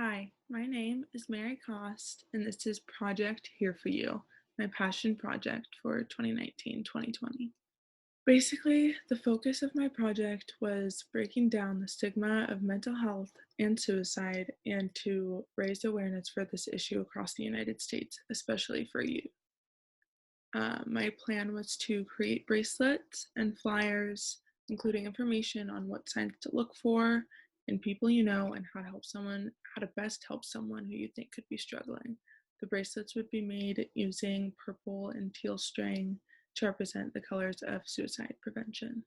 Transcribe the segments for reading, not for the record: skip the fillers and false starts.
Hi, my name is Mary Cost, and this is Project Here for You, my passion project for 2019-2020. Basically, the focus of my project was breaking down the stigma of mental health and suicide and to raise awareness for this issue across the United States, especially for youth. My plan was to create bracelets and flyers, including information on what signs to look for in people you know and how to best help someone who you think could be struggling. The bracelets would be made using purple and teal string to represent the colors of suicide prevention.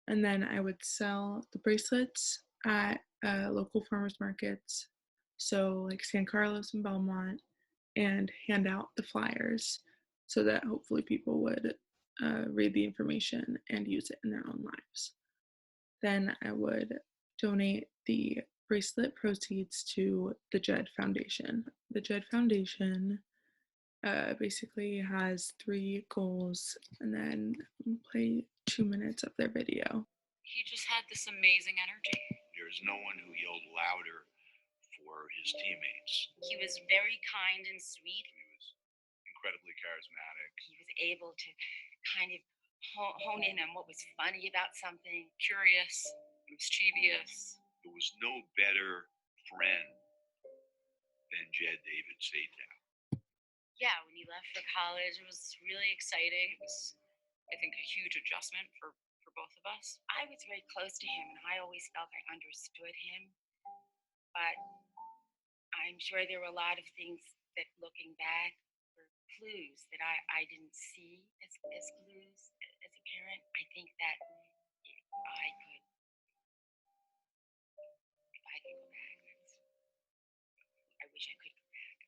And then I would sell the bracelets at local farmers markets, so like San Carlos and Belmont, and hand out the flyers so that hopefully people would read the information and use it in their own lives. Then I would donate the bracelet proceeds to the JED Foundation. The JED Foundation basically has three goals, and then play 2 minutes of their video. He just had this amazing energy. There's no one who yelled louder for his teammates. He was very kind and sweet. He was incredibly charismatic. He was able to kind of hone in on what was funny about something, curious, mischievous. There was no better friend than Jed David Satow. Yeah, when he left for college, it was really exciting. It was, I think, a huge adjustment for both of us. I was very close to him, and I always felt I understood him. But I'm sure there were a lot of things that, looking back, were clues that I didn't see as clues as a parent. I think that if I could go back, I wish I could go back.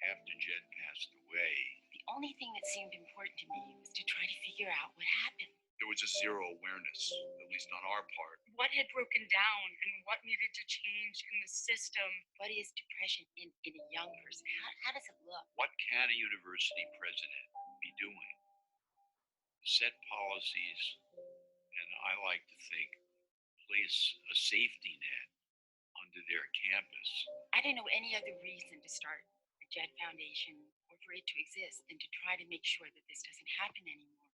After Jed passed away, The only thing that seemed important to me was to try to figure out what happened. there was a zero awareness, at least on our part. What had broken down and what needed to change in the system? What is depression in a young person? How does it look? What can a university president be doing? Set policies, and I like to think place a safety net under their campus. I didn't know any other reason to start the JED Foundation or for it to exist than to try to make sure that this doesn't happen anymore.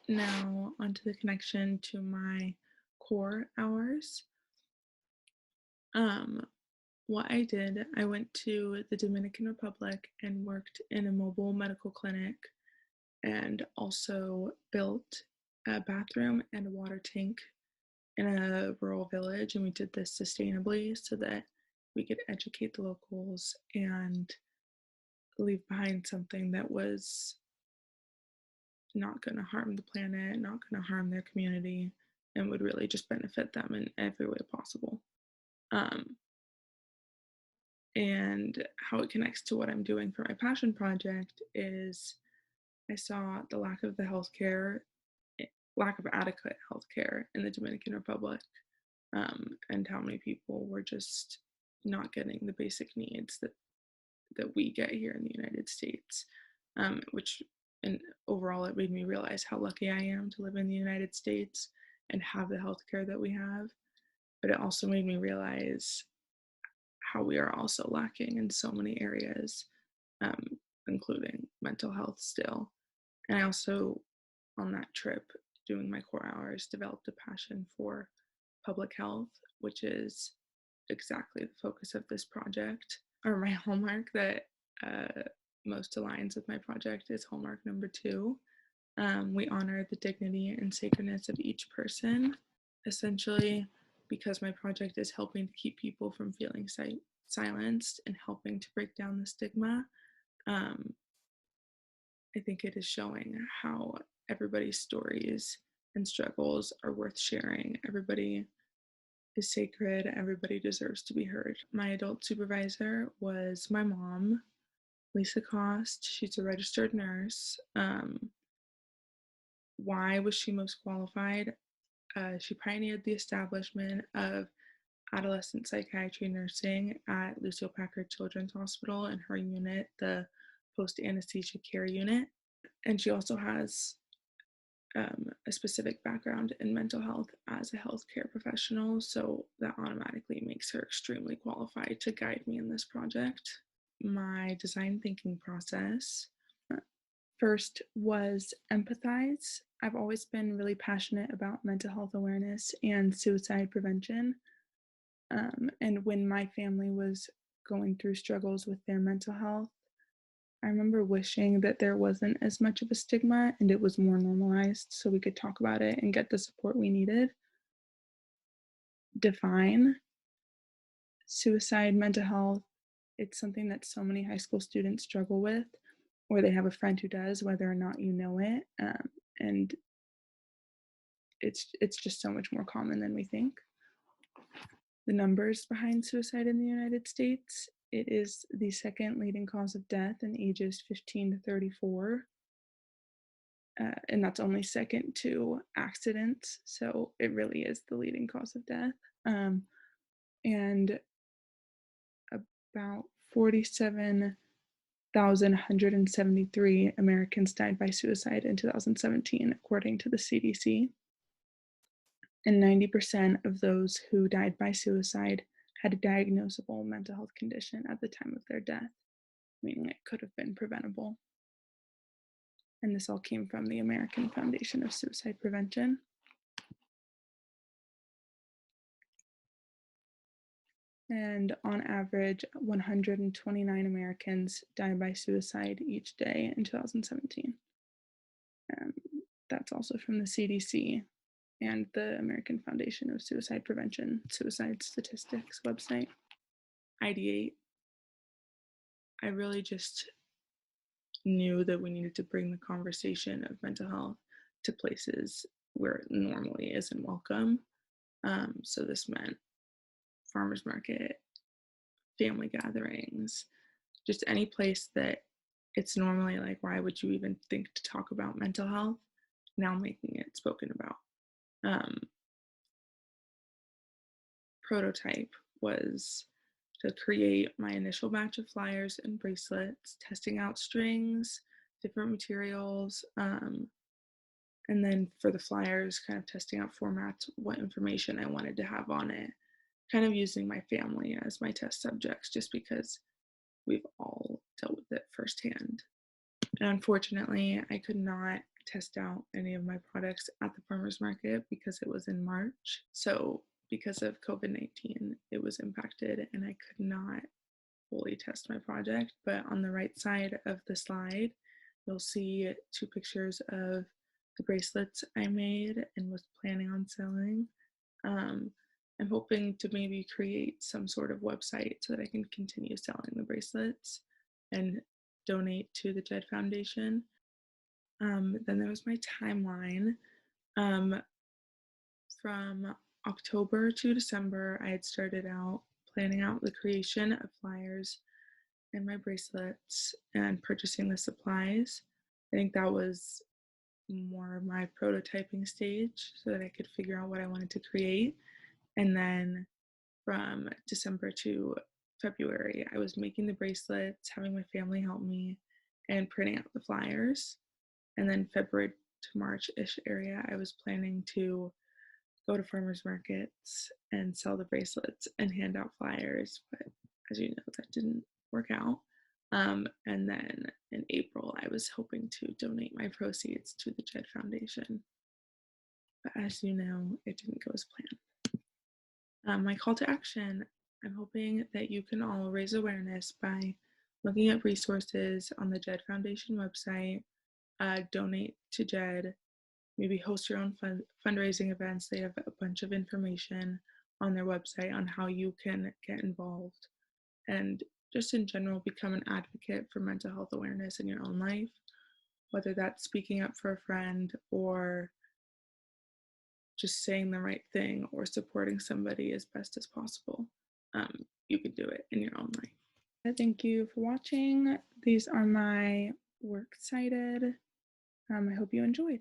Now, onto the connection to my core hours. What I did, I went to the Dominican Republic and worked in a mobile medical clinic and also built a bathroom and a water tank in a rural village. And we did this sustainably so that we could educate the locals and leave behind something that was not going to harm the planet, not going to harm their community, and would really just benefit them in every way possible. And how it connects to what I'm doing for my passion project is I saw the lack of lack of adequate healthcare in the Dominican Republic, and how many people were just not getting the basic needs that we get here in the United States, which and overall it made me realize how lucky I am to live in the United States and have the healthcare that we have. But it also made me realize how we are also lacking in so many areas, including mental health still. And I also, on that trip, doing my core hours, developed a passion for public health, which is exactly the focus of this project, or my hallmark that most aligns with my project is hallmark number 2. We honor the dignity and sacredness of each person, essentially, because my project is helping to keep people from feeling silenced and helping to break down the stigma. Um, I think it is showing how everybody's stories and struggles are worth sharing. Everybody is sacred. Everybody deserves to be heard. My adult supervisor was my mom, Lisa Cost. She's a registered nurse. Why was she most qualified? She pioneered the establishment of adolescent psychiatry nursing at Lucille Packard Children's Hospital and her unit, the post anesthesia care unit. And she also has a specific background in mental health as a healthcare professional, so that automatically makes her extremely qualified to guide me in this project. My design thinking process first was empathize. I've always been really passionate about mental health awareness and suicide prevention. And when my family was going through struggles with their mental health, I remember wishing that there wasn't as much of a stigma and it was more normalized so we could talk about it and get the support we needed. Define suicide, mental health. It's something that so many high school students struggle with, or they have a friend who does, whether or not you know it. And it's just so much more common than we think. The numbers behind suicide in the United States, it is the second leading cause of death in ages 15 to 34. And that's only second to accidents. So it really is the leading cause of death. And about 47,173 Americans died by suicide in 2017, according to the CDC. And 90% of those who died by suicide had a diagnosable mental health condition at the time of their death, meaning it could have been preventable. And this all came from the American Foundation of Suicide Prevention. And on average, 129 Americans died by suicide each day in 2017. That's also from the CDC and the American Foundation of Suicide Prevention Suicide Statistics website. Ideate. I really just knew that we needed to bring the conversation of mental health to places where it normally isn't welcome. So this meant farmers market, family gatherings, just any place that it's normally like, why would you even think to talk about mental health? Now making it spoken about. Prototype was to create my initial batch of flyers and bracelets, testing out strings, different materials, and then for the flyers, kind of testing out formats, what information I wanted to have on it, kind of using my family as my test subjects just because we've all dealt with it firsthand. And unfortunately, I could not test out any of my products at the farmers market because it was in March. So because of COVID-19, it was impacted and I could not fully test my project. But on the right side of the slide, you'll see 2 pictures of the bracelets I made and was planning on selling. I'm hoping to maybe create some sort of website so that I can continue selling the bracelets and donate to the JED Foundation. Then there was my timeline. From October to December, I had started out planning out the creation of flyers and my bracelets and purchasing the supplies. I think that was more my prototyping stage so that I could figure out what I wanted to create. And then from December to February, I was making the bracelets, having my family help me, and printing out the flyers. And then February to March-ish area, I was planning to go to farmers markets and sell the bracelets and hand out flyers. But as you know, that didn't work out. And then in April, I was hoping to donate my proceeds to the JED Foundation. But as you know, it didn't go as planned. My call to action, I'm hoping that you can all raise awareness by looking at resources on the JED Foundation website, donate to JED, maybe host your own fundraising events. They have a bunch of information on their website on how you can get involved. and just in general become an advocate for mental health awareness in your own life, whether that's speaking up for a friend or just saying the right thing or supporting somebody as best as possible. You can do it in your own life. Thank you for watching. These are my works cited. I hope you enjoyed.